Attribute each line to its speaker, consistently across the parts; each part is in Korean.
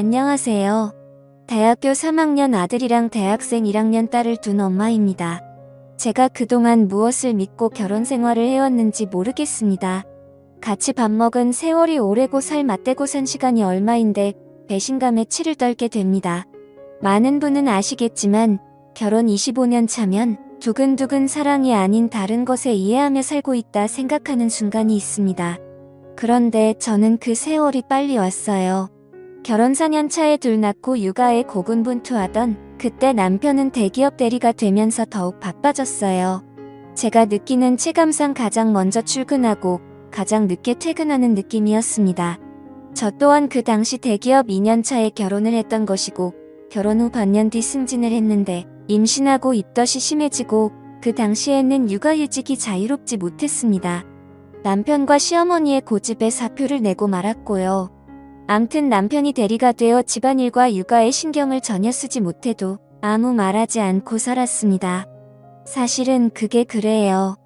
Speaker 1: 안녕하세요. 대학교 3학년 아들이랑 대학생 1학년 딸을 둔 엄마입니다. 제가 그동안 무엇을 믿고 결혼 생활을 해왔는지 모르겠습니다. 같이 밥 먹은 세월이 오래고 살 맞대고 산 시간이 얼마인데 배신감에 치를 떨게 됩니다. 많은 분은 아시겠지만 결혼 25년 차면 두근두근 사랑이 아닌 다른 것에 이해하며 살고 있다 생각하는 순간이 있습니다. 그런데 저는 그 세월이 빨리 왔어요. 결혼 4년 차에 둘 낳고 육아에 고군분투하던 그때 남편은 대기업 대리가 되면서 더욱 바빠졌어요. 제가 느끼는 체감상 가장 먼저 출근하고 가장 늦게 퇴근하는 느낌이었습니다. 저 또한 그 당시 대기업 2년 차에 결혼을 했던 것이고 결혼 후 반년 뒤 승진을 했는데 임신하고 입덧이 심해지고 그 당시에는 육아휴직이 자유롭지 못했습니다. 남편과 시어머니의 고집에 사표를 내고 말았고요. 암튼 남편이 대리가 되어 집안일과 육아에 신경을 전혀 쓰지 못해도 아무 말하지 않고 살았습니다. 사실은 그게 그래요.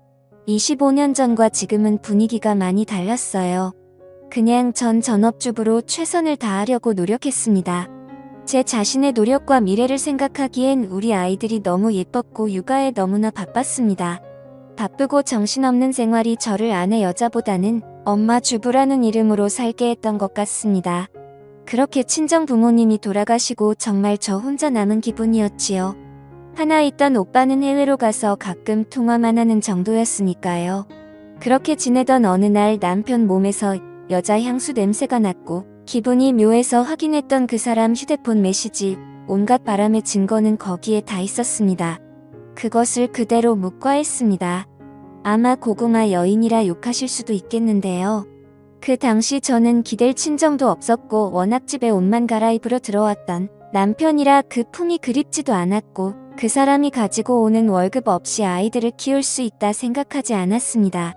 Speaker 1: 25년 전과 지금은 분위기가 많이 달랐어요. 그냥 전 전업주부로 최선을 다하려고 노력했습니다. 제 자신의 노력과 미래를 생각하기엔 우리 아이들이 너무 예뻤고 육아에 너무나 바빴습니다. 바쁘고 정신없는 생활이 저를 아내 여자보다는 엄마 주부라는 이름으로 살게 했던 것 같습니다. 그렇게 친정 부모님이 돌아가시고 정말 저 혼자 남은 기분이었지요. 하나 있던 오빠는 해외로 가서 가끔 통화만 하는 정도였으니까요. 그렇게 지내던 어느 날 남편 몸에서 여자 향수 냄새가 났고 기분이 묘해서 확인했던 그 사람 휴대폰 메시지, 온갖 바람의 증거는 거기에 다 있었습니다. 그것을 그대로 묵과했습니다. 아마 고구마 여인이라 욕하실 수도 있겠는데요. 그 당시 저는 기댈 친정도 없었고 워낙 집에 옷만 갈아입으러 들어왔던 남편이라 그 품이 그립지도 않았고 그 사람이 가지고 오는 월급 없이 아이들을 키울 수 있다 생각하지 않았습니다.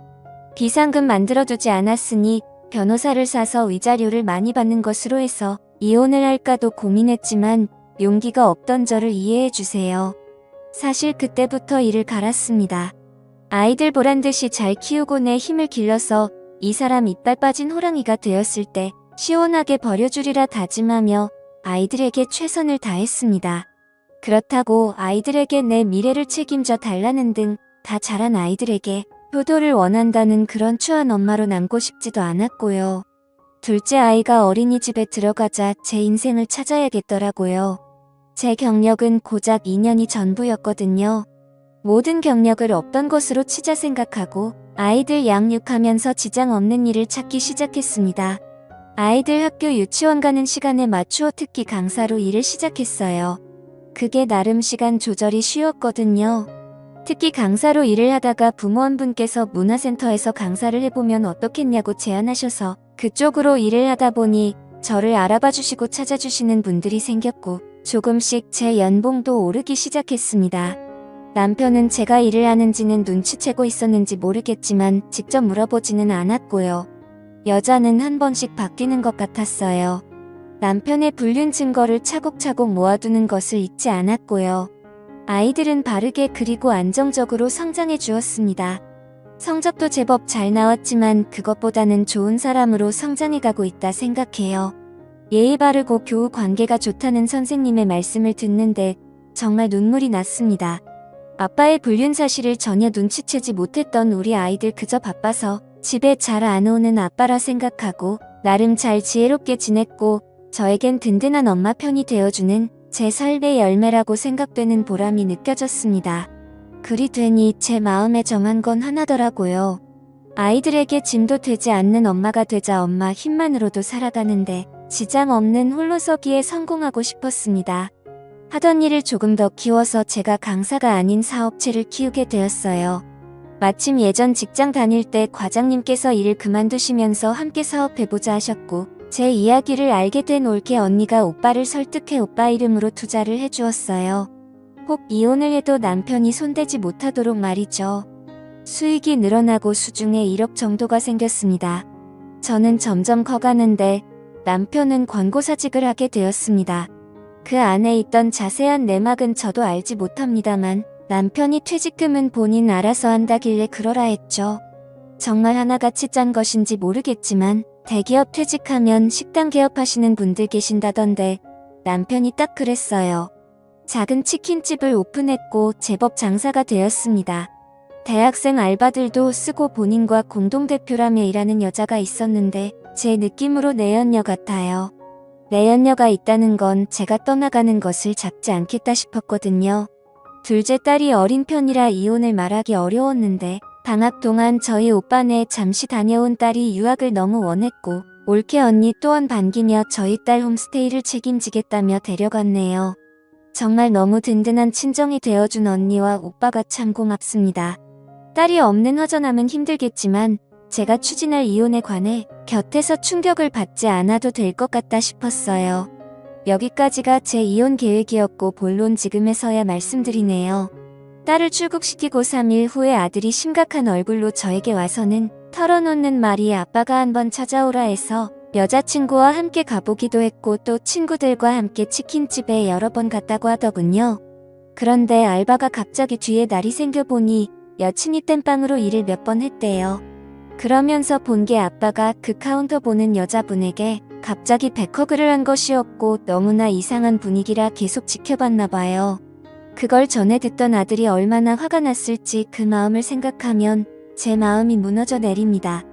Speaker 1: 비상금 만들어두지 않았으니 변호사를 사서 위자료를 많이 받는 것으로 해서 이혼을 할까도 고민했지만 용기가 없던 저를 이해해주세요. 사실 그때부터 이를 갈았습니다. 아이들 보란듯이 잘 키우고 내 힘을 길러서 이 사람 이빨 빠진 호랑이가 되었을 때 시원하게 버려주리라 다짐하며 아이들에게 최선을 다했습니다. 그렇다고 아이들에게 내 미래를 책임져 달라는 등 다 자란 아이들에게 효도를 원한다는 그런 추한 엄마로 남고 싶지도 않았고요. 둘째 아이가 어린이집에 들어가자 제 인생을 찾아야겠더라고요. 제 경력은 고작 2년이 전부였거든요. 모든 경력을 없던 것으로 치자 생각하고 아이들 양육하면서 지장 없는 일을 찾기 시작했습니다. 아이들 학교 유치원 가는 시간에 맞추어 특기 강사로 일을 시작했어요. 그게 나름 시간 조절이 쉬웠거든요. 특기 강사로 일을 하다가 부모원분께서 문화센터에서 강사를 해보면 어떻겠냐고 제안하셔서 그쪽으로 일을 하다 보니 저를 알아봐 주시고 찾아주시는 분들이 생겼고 조금씩 제 연봉도 오르기 시작했습니다. 남편은 제가 일을 하는지는 눈치채고 있었는지 모르겠지만 직접 물어보지는 않았고요. 여자는 한 번씩 바뀌는 것 같았어요. 남편의 불륜 증거를 차곡차곡 모아두는 것을 잊지 않았고요. 아이들은 바르게 그리고 안정적으로 성장해 주었습니다. 성적도 제법 잘 나왔지만 그것보다는 좋은 사람으로 성장해가고 있다 생각해요. 예의 바르고 교우 관계가 좋다는 선생님의 말씀을 듣는데 정말 눈물이 났습니다. 아빠의 불륜 사실을 전혀 눈치채지 못했던 우리 아이들 그저 바빠서 집에 잘 안 오는 아빠라 생각하고 나름 잘 지혜롭게 지냈고 저에겐 든든한 엄마 편이 되어주는 제 삶의 열매라고 생각되는 보람이 느껴졌습니다. 그리 되니 제 마음에 정한 건 하나더라고요. 아이들에게 짐도 되지 않는 엄마가 되자 엄마 힘만으로도 살아가는데 지장 없는 홀로서기에 성공하고 싶었습니다. 하던 일을 조금 더 키워서 제가 강사가 아닌 사업체를 키우게 되었어요. 마침 예전 직장 다닐 때 과장님께서 일을 그만두시면서 함께 사업해보자 하셨고 제 이야기를 알게 된 올케 언니가 오빠를 설득해 오빠 이름으로 투자를 해주었어요. 혹 이혼을 해도 남편이 손대지 못하도록 말이죠. 수익이 늘어나고 수중에 1억 정도가 생겼습니다. 저는 점점 커가는데 남편은 권고사직을 하게 되었습니다. 그 안에 있던 자세한 내막은 저도 알지 못합니다만 남편이 퇴직금은 본인 알아서 한다길래 그러라 했죠. 정말 하나같이 짠 것인지 모르겠지만 대기업 퇴직하면 식당 개업하시는 분들 계신다던데 남편이 딱 그랬어요. 작은 치킨집을 오픈했고 제법 장사가 되었습니다. 대학생 알바들도 쓰고 본인과 공동대표라며 일하는 여자가 있었는데 제 느낌으로 내연녀 같아요. 내연녀가 있다는 건 제가 떠나가는 것을 잡지 않겠다 싶었거든요. 둘째 딸이 어린 편이라 이혼을 말하기 어려웠는데 방학 동안 저희 오빠네 잠시 다녀온 딸이 유학을 너무 원했고 올케 언니 또한 반기며 저희 딸 홈스테이를 책임지겠다며 데려갔네요. 정말 너무 든든한 친정이 되어준 언니와 오빠가 참 고맙습니다. 딸이 없는 허전함은 힘들겠지만 제가 추진할 이혼에 관해 곁에서 충격을 받지 않아도 될 것 같다 싶었어요. 여기까지가 제 이혼 계획이었고 본론 지금에서야 말씀드리네요. 딸을 출국시키고 3일 후에 아들이 심각한 얼굴로 저에게 와서는 털어놓는 말이 아빠가 한번 찾아오라 해서 여자친구와 함께 가보기도 했고 또 친구들과 함께 치킨집에 여러 번 갔다고 하더군요. 그런데 알바가 갑자기 뒤에 날이 생겨보니 여친이 땜빵으로 일을 몇 번 했대요. 그러면서 본 게 아빠가 그 카운터 보는 여자분에게 갑자기 백허그를 한 것이었고 너무나 이상한 분위기라 계속 지켜봤나 봐요. 그걸 전에 듣던 아들이 얼마나 화가 났을지 그 마음을 생각하면 제 마음이 무너져 내립니다.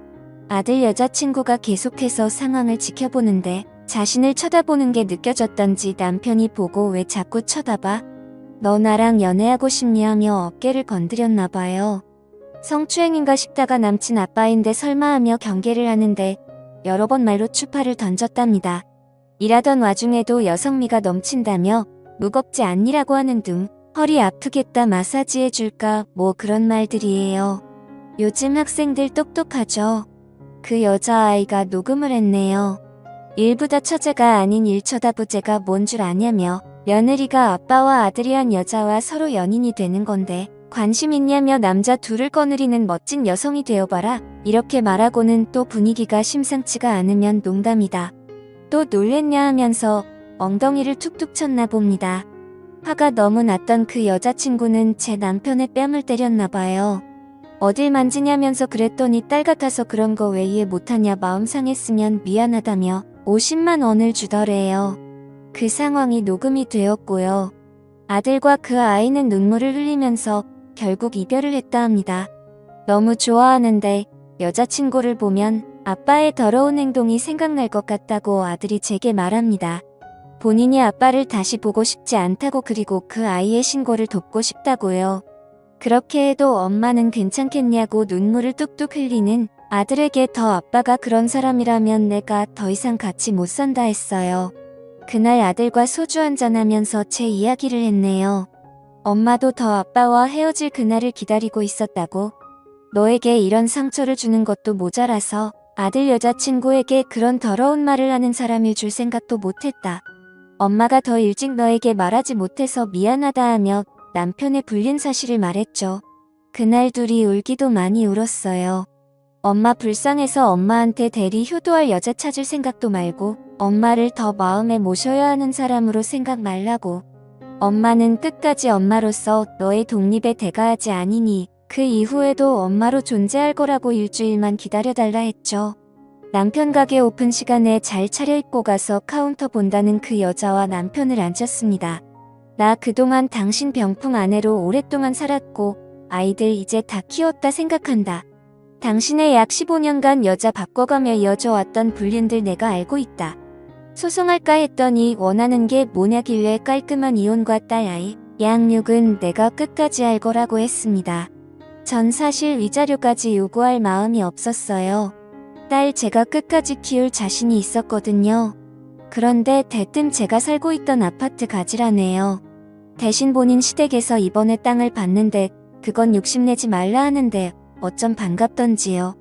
Speaker 1: 아들 여자친구가 계속해서 상황을 지켜보는데 자신을 쳐다보는 게 느껴졌던지 남편이 보고 왜 자꾸 쳐다봐? 너 나랑 연애하고 싶냐며 어깨를 건드렸나 봐요. 성추행인가 싶다가 남친 아빠인데 설마 하며 경계를 하는데 여러 번 말로 추파를 던졌답니다. 일하던 와중에도 여성미가 넘친다며 무겁지 않니라고 하는 둥 허리 아프겠다 마사지해줄까 뭐 그런 말들이에요. 요즘 학생들 똑똑하죠. 그 여자아이가 녹음을 했네요. 일부다 처제가 아닌 일처다부제가 뭔 줄 아냐며 며느리가 아빠와 아들이 한 여자와 서로 연인이 되는 건데 관심 있냐며 남자 둘을 거느리는 멋진 여성이 되어봐라 이렇게 말하고는 또 분위기가 심상치가 않으면 농담이다. 또 놀랬냐 하면서 엉덩이를 툭툭 쳤나 봅니다. 화가 너무 났던 그 여자친구는 제 남편의 뺨을 때렸나 봐요. 어딜 만지냐면서 그랬더니 딸 같아서 그런 거 왜 이해 못하냐 마음 상했으면 미안하다며 50만 원을 주더래요. 그 상황이 녹음이 되었고요. 아들과 그 아이는 눈물을 흘리면서 결국 이별을 했다 합니다. 너무 좋아하는데 여자친구를 보면 아빠의 더러운 행동이 생각날 것 같다고 아들이 제게 말합니다. 본인이 아빠를 다시 보고 싶지 않다고 그리고 그 아이의 신고를 돕고 싶다고요. 그렇게 해도 엄마는 괜찮겠냐고 눈물을 뚝뚝 흘리는 아들에게 더 아빠가 그런 사람이라면 내가 더 이상 같이 못 산다 했어요. 그날 아들과 소주 한잔하면서 제 이야기를 했네요. 엄마도 더 아빠와 헤어질 그날을 기다리고 있었다고. 너에게 이런 상처를 주는 것도 모자라서 아들 여자친구에게 그런 더러운 말을 하는 사람일 줄 생각도 못했다. 엄마가 더 일찍 너에게 말하지 못해서 미안하다 하며 남편의 불륜 사실을 말했죠. 그날 둘이 울기도 많이 울었어요. 엄마 불쌍해서 엄마한테 대리 효도할 여자 찾을 생각도 말고 엄마를 더 마음에 모셔야 하는 사람으로 생각 말라고. 엄마는 끝까지 엄마로서 너의 독립에 대가하지 아니니 그 이후에도 엄마로 존재할 거라고 일주일만 기다려달라 했죠. 남편 가게 오픈 시간에 잘 차려입고 가서 카운터 본다는 그 여자와 남편을 앉혔습니다. 나 그동안 당신 병풍 아내로 오랫동안 살았고 아이들 이제 다 키웠다 생각한다. 당신의 약 15년간 여자 바꿔가며 이어져 왔던 불륜들 내가 알고 있다. 소송할까 했더니 원하는 게 뭐냐길래 깔끔한 이혼과 딸 아이, 양육은 내가 끝까지 할 거라고 했습니다. 전 사실 위자료까지 요구할 마음이 없었어요. 딸 제가 끝까지 키울 자신이 있었거든요. 그런데 대뜸 제가 살고 있던 아파트 가지라네요. 대신 본인 시댁에서 이번에 땅을 받는데 그건 욕심내지 말라 하는데 어쩜 반갑던지요.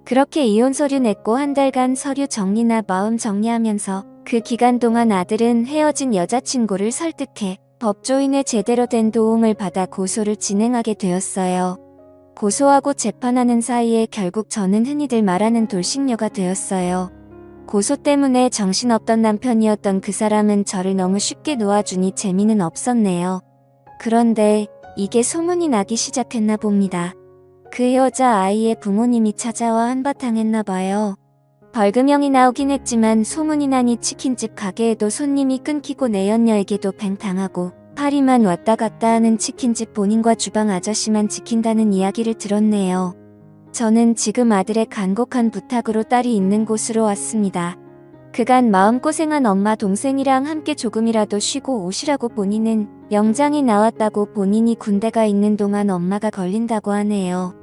Speaker 1: 그렇게 이혼 서류 냈고 한 달간 서류 정리나 마음 정리하면서 그 기간 동안 아들은 헤어진 여자친구를 설득해 법조인의 제대로 된 도움을 받아 고소를 진행하게 되었어요. 고소하고 재판하는 사이에 결국 저는 흔히들 말하는 돌싱녀가 되었어요. 고소 때문에 정신없던 남편이었던 그 사람은 저를 너무 쉽게 놓아주니 재미는 없었네요. 그런데 이게 소문이 나기 시작했나 봅니다. 그 여자 아이의 부모님이 찾아와 한바탕 했나 봐요. 벌금형이 나오긴 했지만 소문이 나니 치킨집 가게에도 손님이 끊기고 내연녀에게도 뱅당하고 파리만 왔다 갔다 하는 치킨집 본인과 주방 아저씨만 지킨다는 이야기를 들었네요. 저는 지금 아들의 간곡한 부탁으로 딸이 있는 곳으로 왔습니다. 그간 마음고생한 엄마 동생이랑 함께 조금이라도 쉬고 오시라고 본인은 영장이 나왔다고 본인이 군대가 있는 동안 엄마가 걸린다고 하네요.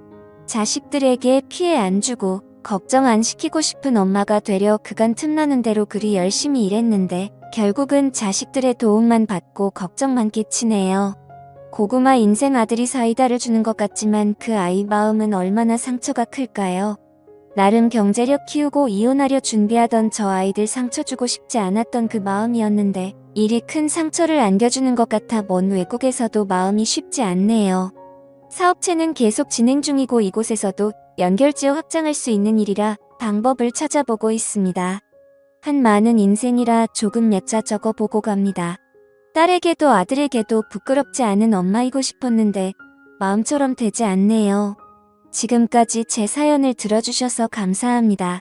Speaker 1: 자식들에게 피해 안 주고 걱정 안 시키고 싶은 엄마가 되려 그간 틈나는 대로 그리 열심히 일했는데 결국은 자식들의 도움만 받고 걱정만 끼치네요. 고구마 인생 아들이 사이다를 주는 것 같지만 그 아이 마음은 얼마나 상처가 클까요? 나름 경제력 키우고 이혼하려 준비하던 저 아이들 상처 주고 싶지 않았던 그 마음이었는데 일이 큰 상처를 안겨주는 것 같아 먼 외국에서도 마음이 쉽지 않네요. 사업체는 계속 진행 중이고 이곳에서도 연결지어 확장할 수 있는 일이라 방법을 찾아보고 있습니다. 한 많은 인생이라 조금 몇 자 적어보고 갑니다. 딸에게도 아들에게도 부끄럽지 않은 엄마이고 싶었는데 마음처럼 되지 않네요. 지금까지 제 사연을 들어주셔서 감사합니다.